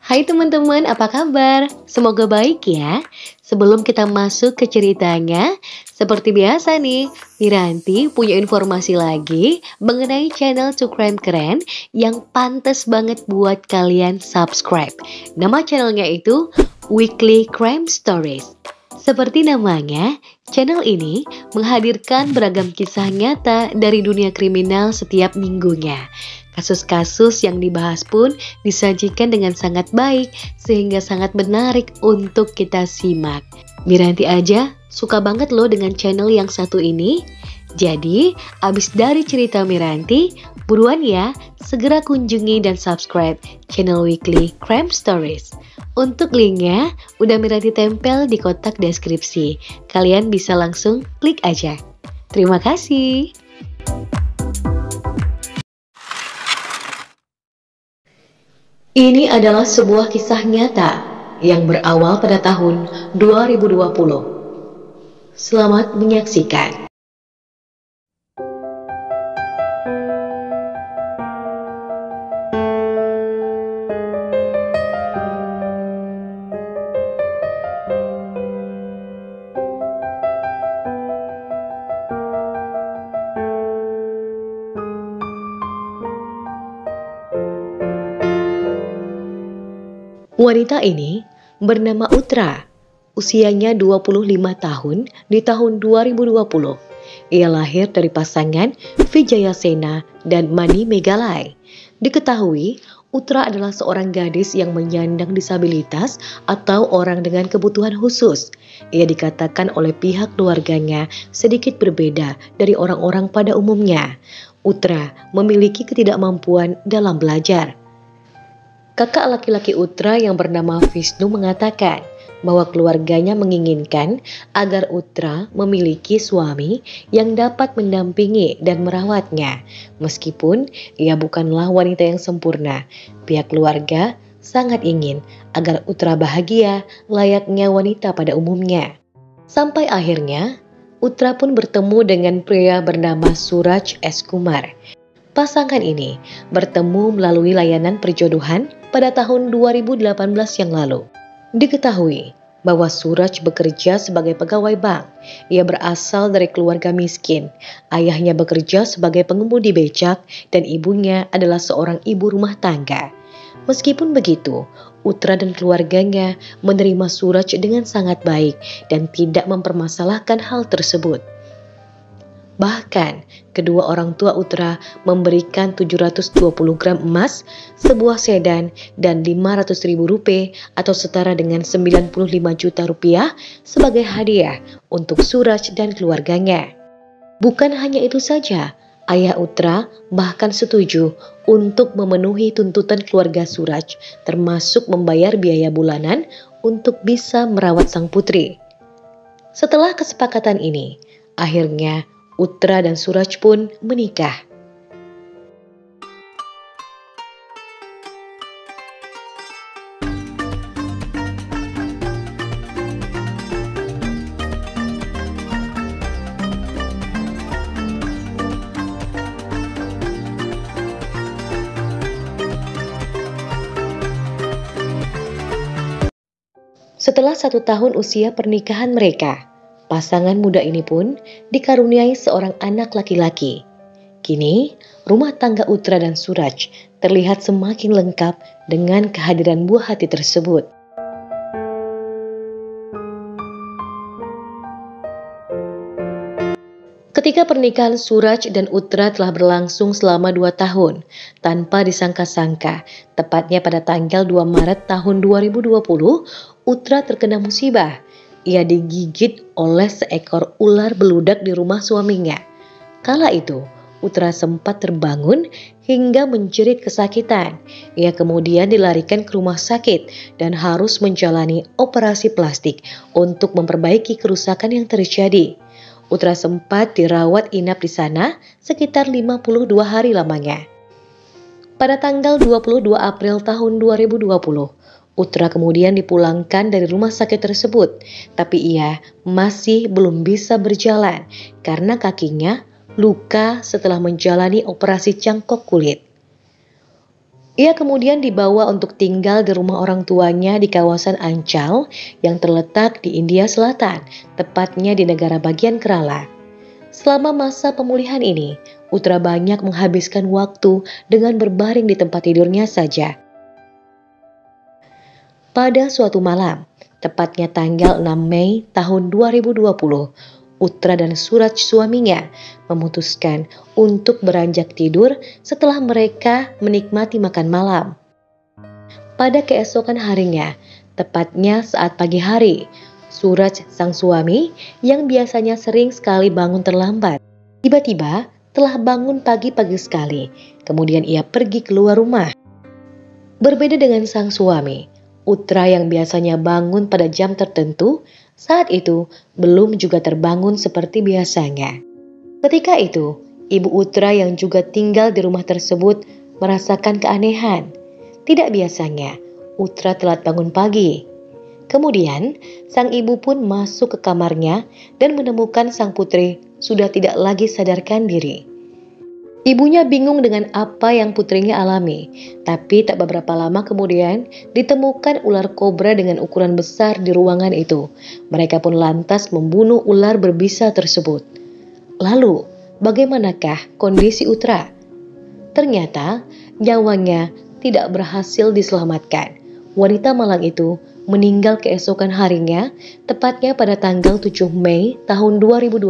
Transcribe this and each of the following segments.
Hai teman-teman, apa kabar? Semoga baik ya. Sebelum kita masuk ke ceritanya, seperti biasa nih, Miranti punya informasi lagi mengenai channel True Crime Keren yang pantas banget buat kalian subscribe. Nama channelnya itu Weekly Crime Stories. Seperti namanya, channel ini menghadirkan beragam kisah nyata dari dunia kriminal setiap minggunya. Kasus-kasus yang dibahas pun disajikan dengan sangat baik sehingga sangat menarik untuk kita simak. Miranti aja suka banget loh dengan channel yang satu ini. Jadi, abis dari cerita Miranti, buruan ya, segera kunjungi dan subscribe channel Weekly Crime Stories. Untuk linknya, udah Miranti tempel di kotak deskripsi. Kalian bisa langsung klik aja. Terima kasih. Ini adalah sebuah kisah nyata yang berawal pada tahun 2020. Selamat menyaksikan. Wanita ini bernama Utra, usianya 25 tahun di tahun 2020. Ia lahir dari pasangan Vijayasena dan Mani Megalai. Diketahui, Utra adalah seorang gadis yang menyandang disabilitas atau orang dengan kebutuhan khusus. Ia dikatakan oleh pihak keluarganya sedikit berbeda dari orang-orang pada umumnya. Utra memiliki ketidakmampuan dalam belajar. Kakak laki-laki Utra yang bernama Vishnu mengatakan bahwa keluarganya menginginkan agar Utra memiliki suami yang dapat mendampingi dan merawatnya. Meskipun ia bukanlah wanita yang sempurna, pihak keluarga sangat ingin agar Utra bahagia layaknya wanita pada umumnya. Sampai akhirnya, Utra pun bertemu dengan pria bernama Suraj S. Kumar. Pasangan ini bertemu melalui layanan perjodohan pada tahun 2018 yang lalu. Diketahui bahwa Suraj bekerja sebagai pegawai bank. Ia berasal dari keluarga miskin. Ayahnya bekerja sebagai pengemudi becak dan ibunya adalah seorang ibu rumah tangga. Meskipun begitu, Utra dan keluarganya menerima Suraj dengan sangat baik dan tidak mempermasalahkan hal tersebut. Bahkan, kedua orang tua Utra memberikan 720 gram emas, sebuah sedan, dan 500 ribu rupiah atau setara dengan 95 juta rupiah sebagai hadiah untuk Suraj dan keluarganya. Bukan hanya itu saja, ayah Utra bahkan setuju untuk memenuhi tuntutan keluarga Suraj, termasuk membayar biaya bulanan untuk bisa merawat sang putri. Setelah kesepakatan ini, akhirnya Utra dan Suraj pun menikah. Setelah 1 tahun usia pernikahan mereka, pasangan muda ini pun dikaruniai seorang anak laki-laki. Kini, rumah tangga Utra dan Suraj terlihat semakin lengkap dengan kehadiran buah hati tersebut. Ketika pernikahan Suraj dan Utra telah berlangsung selama 2 tahun, tanpa disangka-sangka, tepatnya pada tanggal 2 Maret tahun 2020, Utra terkena musibah. Ia digigit oleh seekor ular beludak di rumah suaminya. Kala itu, Utra sempat terbangun hingga menjerit kesakitan. Ia kemudian dilarikan ke rumah sakit dan harus menjalani operasi plastik untuk memperbaiki kerusakan yang terjadi. Utra sempat dirawat inap di sana sekitar 52 hari lamanya. Pada tanggal 22 April tahun 2020, Utra kemudian dipulangkan dari rumah sakit tersebut, tapi ia masih belum bisa berjalan karena kakinya luka setelah menjalani operasi cangkok kulit. Ia kemudian dibawa untuk tinggal di rumah orang tuanya di kawasan Ancol yang terletak di India Selatan, tepatnya di negara bagian Kerala. Selama masa pemulihan ini, Utra banyak menghabiskan waktu dengan berbaring di tempat tidurnya saja. Pada suatu malam, tepatnya tanggal 6 Mei tahun 2020, Utra dan Suraj suaminya memutuskan untuk beranjak tidur setelah mereka menikmati makan malam. Pada keesokan harinya, tepatnya saat pagi hari, Suraj sang suami yang biasanya sering sekali bangun terlambat, tiba-tiba telah bangun pagi-pagi sekali. Kemudian ia pergi keluar rumah. Berbeda dengan sang suami, Utra yang biasanya bangun pada jam tertentu, saat itu belum juga terbangun seperti biasanya. Ketika itu, Ibu Utra yang juga tinggal di rumah tersebut merasakan keanehan. Tidak biasanya, Utra telat bangun pagi. Kemudian, sang ibu pun masuk ke kamarnya dan menemukan sang putri sudah tidak lagi sadarkan diri. Ibunya bingung dengan apa yang putrinya alami, tapi tak beberapa lama kemudian ditemukan ular kobra dengan ukuran besar di ruangan itu. Mereka pun lantas membunuh ular berbisa tersebut. Lalu, bagaimanakah kondisi Utra? Ternyata nyawanya tidak berhasil diselamatkan. Wanita malang itu meninggal keesokan harinya, tepatnya pada tanggal 7 Mei tahun 2020,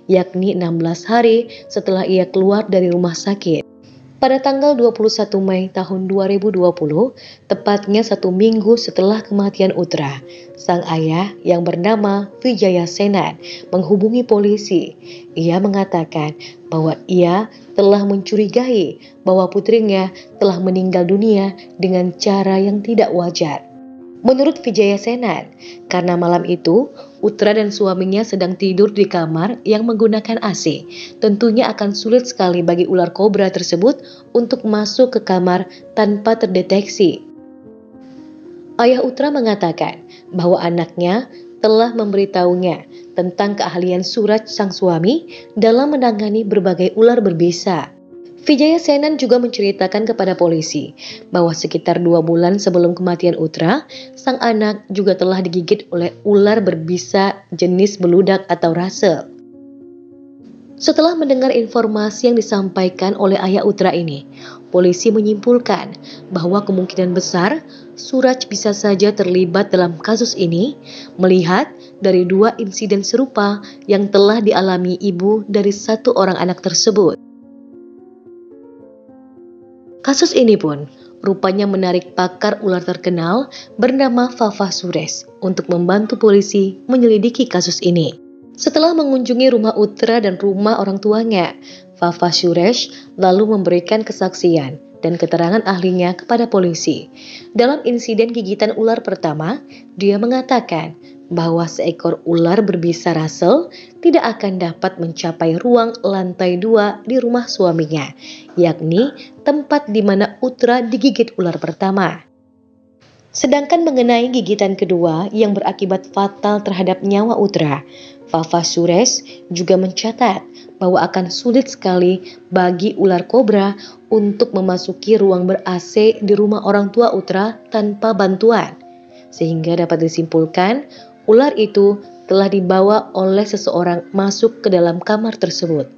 yakni 16 hari setelah ia keluar dari rumah sakit. Pada tanggal 21 Mei tahun 2020, tepatnya 1 minggu setelah kematian Utra, sang ayah yang bernama Vijaya Senan menghubungi polisi. Ia mengatakan bahwa ia telah mencurigai bahwa putrinya telah meninggal dunia dengan cara yang tidak wajar. Menurut Vijaya Senan, karena malam itu Utra dan suaminya sedang tidur di kamar yang menggunakan AC, tentunya akan sulit sekali bagi ular kobra tersebut untuk masuk ke kamar tanpa terdeteksi. Ayah Utra mengatakan bahwa anaknya telah memberitahunya tentang keahlian Suraj sang suami dalam menangani berbagai ular berbisa. Vijaya Senan juga menceritakan kepada polisi bahwa sekitar 2 bulan sebelum kematian Utra, sang anak juga telah digigit oleh ular berbisa jenis beludak atau Russell. Setelah mendengar informasi yang disampaikan oleh ayah Utra ini, polisi menyimpulkan bahwa kemungkinan besar Suraj bisa saja terlibat dalam kasus ini melihat dari 2 insiden serupa yang telah dialami ibu dari 1 orang anak tersebut. Kasus ini pun rupanya menarik pakar ular terkenal bernama Vafa Suresh untuk membantu polisi menyelidiki kasus ini. Setelah mengunjungi rumah Utra dan rumah orang tuanya, Vafa Suresh lalu memberikan kesaksian dan keterangan ahlinya kepada polisi. Dalam insiden gigitan ular pertama, dia mengatakan bahwa seekor ular berbisa Russell tidak akan dapat mencapai ruang lantai 2 di rumah suaminya, yakni tempat di mana Utra digigit ular pertama. Sedangkan mengenai gigitan kedua yang berakibat fatal terhadap nyawa Utra, Vafa Suresh juga mencatat bahwa akan sulit sekali bagi ular kobra untuk memasuki ruang ber-AC di rumah orang tua Utra tanpa bantuan, sehingga dapat disimpulkan ular itu telah dibawa oleh seseorang masuk ke dalam kamar tersebut.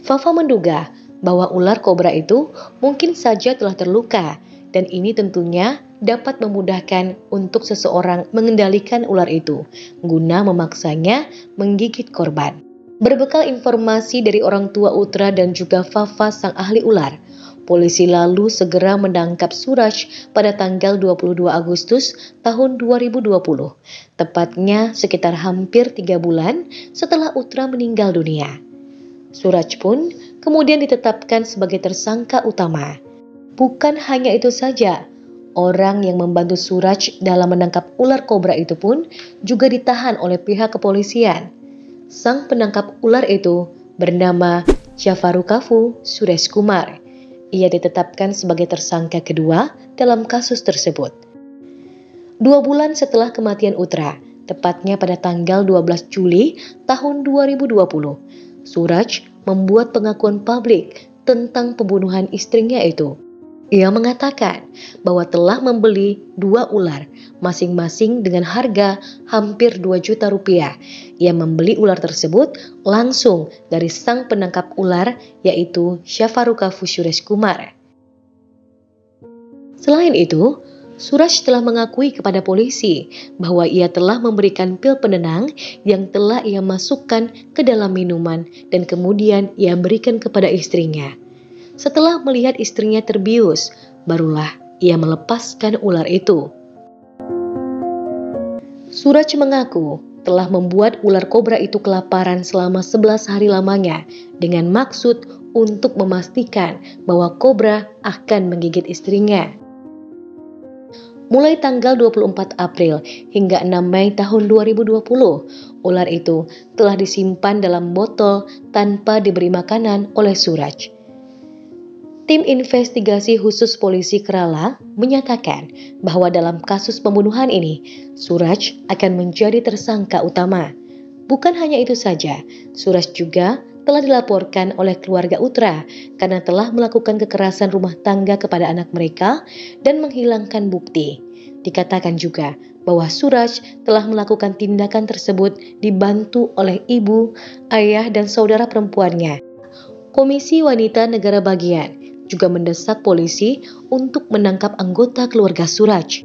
Vafa menduga bahwa ular kobra itu mungkin saja telah terluka, dan ini tentunya dapat memudahkan untuk seseorang mengendalikan ular itu guna memaksanya menggigit korban. Berbekal informasi dari orang tua Utra dan juga Vafa sang ahli ular, polisi lalu segera menangkap Suraj pada tanggal 22 Agustus tahun 2020, tepatnya sekitar hampir 3 bulan setelah Utra meninggal dunia. Suraj pun kemudian ditetapkan sebagai tersangka utama. Bukan hanya itu saja, orang yang membantu Suraj dalam menangkap ular kobra itu pun juga ditahan oleh pihak kepolisian. Sang penangkap ular itu bernama Jafarukafu Suresh Kumar. Ia ditetapkan sebagai tersangka kedua dalam kasus tersebut. 2 bulan setelah kematian Utra, tepatnya pada tanggal 12 Juli tahun 2020, Suraj membuat pengakuan publik tentang pembunuhan istrinya itu. Ia mengatakan bahwa telah membeli 2 ular, masing-masing dengan harga hampir 2 juta rupiah. Ia membeli ular tersebut langsung dari sang penangkap ular, yaitu Syafaruka Fusuresh Kumar. Selain itu, Suraj telah mengakui kepada polisi bahwa ia telah memberikan pil penenang yang telah ia masukkan ke dalam minuman dan kemudian ia berikan kepada istrinya. Setelah melihat istrinya terbius, barulah ia melepaskan ular itu. Suraj mengaku telah membuat ular kobra itu kelaparan selama 11 hari lamanya dengan maksud untuk memastikan bahwa kobra akan menggigit istrinya. Mulai tanggal 24 April hingga 6 Mei tahun 2020, ular itu telah disimpan dalam botol tanpa diberi makanan oleh Suraj. Tim investigasi khusus polisi Kerala menyatakan bahwa dalam kasus pembunuhan ini, Suraj akan menjadi tersangka utama. Bukan hanya itu saja, Suraj juga telah dilaporkan oleh keluarga Utra karena telah melakukan kekerasan rumah tangga kepada anak mereka dan menghilangkan bukti. Dikatakan juga bahwa Suraj telah melakukan tindakan tersebut dibantu oleh ibu, ayah, dan saudara perempuannya. Komisi Wanita Negara Bagian juga mendesak polisi untuk menangkap anggota keluarga Suraj.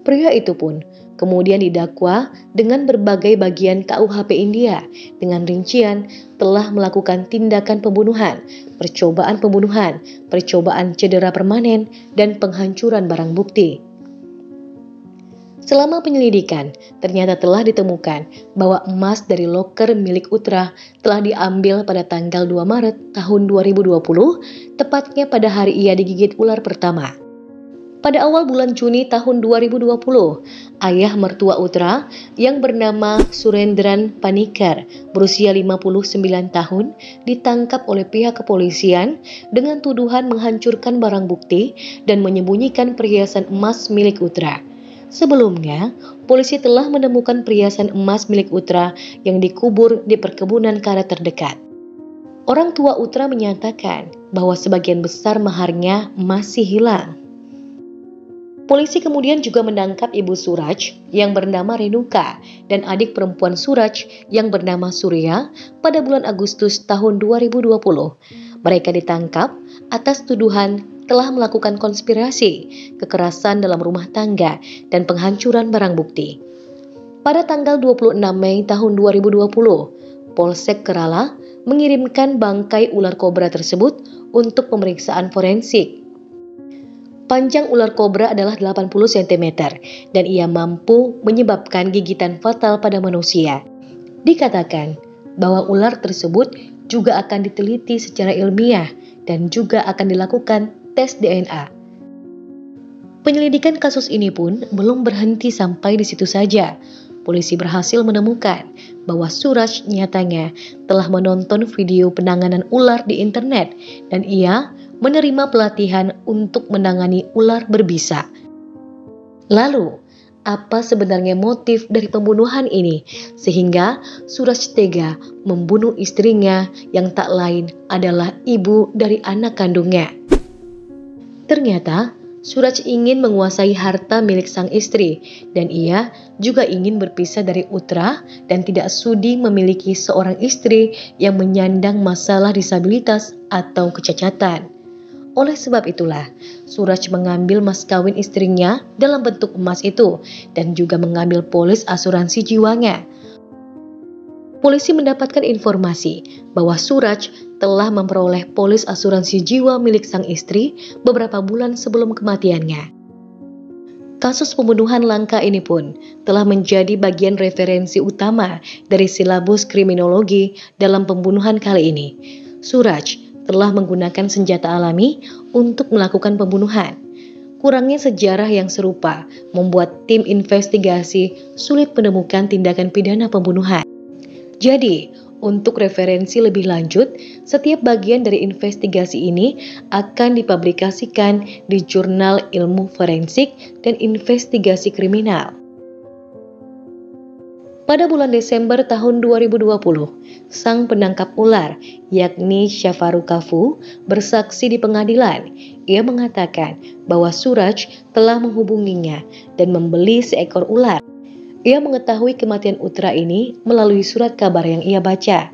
Pria itu pun kemudian didakwa dengan berbagai bagian KUHP India dengan rincian telah melakukan tindakan pembunuhan, percobaan cedera permanen, dan penghancuran barang bukti. Selama penyelidikan, ternyata telah ditemukan bahwa emas dari loker milik Utra telah diambil pada tanggal 2 Maret tahun 2020, tepatnya pada hari ia digigit ular pertama. Pada awal bulan Juni tahun 2020, ayah mertua Utra yang bernama Surendran Panikar berusia 59 tahun ditangkap oleh pihak kepolisian dengan tuduhan menghancurkan barang bukti dan menyembunyikan perhiasan emas milik Utra. Sebelumnya, polisi telah menemukan perhiasan emas milik Utra yang dikubur di perkebunan karet terdekat. Orang tua Utra menyatakan bahwa sebagian besar maharnya masih hilang. Polisi kemudian juga menangkap ibu Suraj yang bernama Renuka dan adik perempuan Suraj yang bernama Surya pada bulan Agustus tahun 2020. Mereka ditangkap atas tuduhan telah melakukan konspirasi, kekerasan dalam rumah tangga, dan penghancuran barang bukti. Pada tanggal 26 Mei tahun 2020, Polsek Kerala mengirimkan bangkai ular kobra tersebut untuk pemeriksaan forensik. Panjang ular kobra adalah 80 cm dan ia mampu menyebabkan gigitan fatal pada manusia. Dikatakan bahwa ular tersebut juga akan diteliti secara ilmiah dan juga akan dilakukan tes DNA. Penyelidikan kasus ini pun belum berhenti sampai di situ saja. Polisi berhasil menemukan bahwa Suraj nyatanya telah menonton video penanganan ular di internet dan ia menerima pelatihan untuk menangani ular berbisa. Lalu, apa sebenarnya motif dari pembunuhan ini sehingga Suraj tega membunuh istrinya yang tak lain adalah ibu dari anak kandungnya? Ternyata, Suraj ingin menguasai harta milik sang istri dan ia juga ingin berpisah dari Utra dan tidak sudi memiliki seorang istri yang menyandang masalah disabilitas atau kecacatan. Oleh sebab itulah, Suraj mengambil mas kawin istrinya dalam bentuk emas itu dan juga mengambil polis asuransi jiwanya. Polisi mendapatkan informasi bahwa Suraj telah memperoleh polis asuransi jiwa milik sang istri beberapa bulan sebelum kematiannya. Kasus pembunuhan langka ini pun telah menjadi bagian referensi utama dari silabus kriminologi dalam pembunuhan kali ini. Suraj telah menggunakan senjata alami untuk melakukan pembunuhan. Kurangnya sejarah yang serupa membuat tim investigasi sulit menemukan tindakan pidana pembunuhan. Jadi, untuk referensi lebih lanjut, setiap bagian dari investigasi ini akan dipublikasikan di Jurnal Ilmu Forensik dan Investigasi Kriminal. Pada bulan Desember tahun 2020, sang penangkap ular, yakni Syafarukafu, bersaksi di pengadilan. Ia mengatakan bahwa Suraj telah menghubunginya dan membeli seekor ular. Ia mengetahui kematian Utra ini melalui surat kabar yang ia baca.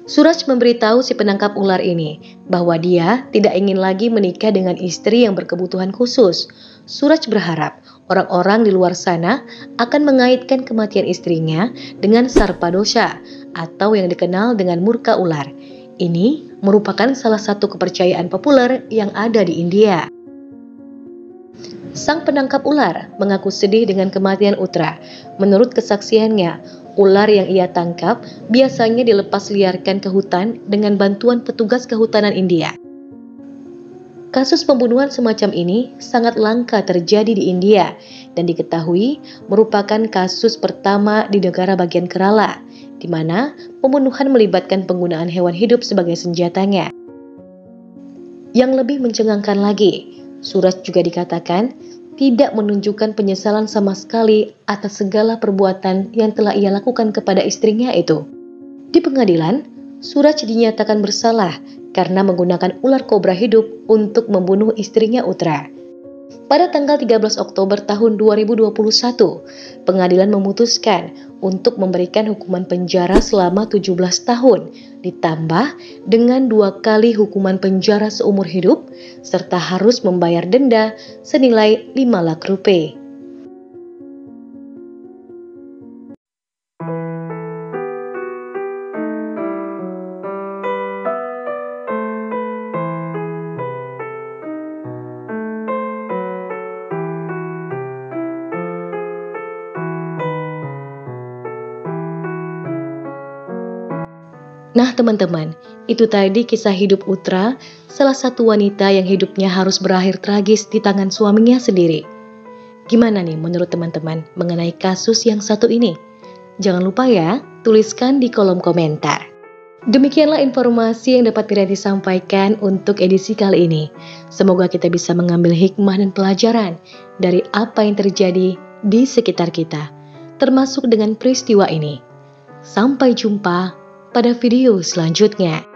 Suraj memberitahu si penangkap ular ini bahwa dia tidak ingin lagi menikah dengan istri yang berkebutuhan khusus. Suraj berharap orang-orang di luar sana akan mengaitkan kematian istrinya dengan sarpadosha atau yang dikenal dengan murka ular. Ini merupakan salah satu kepercayaan populer yang ada di India. Sang penangkap ular mengaku sedih dengan kematian Utra. Menurut kesaksiannya, ular yang ia tangkap biasanya dilepas liarkan ke hutan dengan bantuan petugas kehutanan India. Kasus pembunuhan semacam ini sangat langka terjadi di India dan diketahui merupakan kasus pertama di negara bagian Kerala, di mana pembunuhan melibatkan penggunaan hewan hidup sebagai senjatanya. Yang lebih mencengangkan lagi, Suraj juga dikatakan tidak menunjukkan penyesalan sama sekali atas segala perbuatan yang telah ia lakukan kepada istrinya itu. Di pengadilan, Suraj dinyatakan bersalah karena menggunakan ular kobra hidup untuk membunuh istrinya Utra. Pada tanggal 13 Oktober tahun 2021, pengadilan memutuskan untuk memberikan hukuman penjara selama 17 tahun, ditambah dengan 2 kali hukuman penjara seumur hidup, serta harus membayar denda senilai 5 lakh rupiah. Nah teman-teman, itu tadi kisah hidup Utra, salah satu wanita yang hidupnya harus berakhir tragis di tangan suaminya sendiri. Gimana nih menurut teman-teman mengenai kasus yang satu ini? Jangan lupa ya, tuliskan di kolom komentar. Demikianlah informasi yang dapat Pirianti sampaikan untuk edisi kali ini. Semoga kita bisa mengambil hikmah dan pelajaran dari apa yang terjadi di sekitar kita, termasuk dengan peristiwa ini. Sampai jumpa pada video selanjutnya.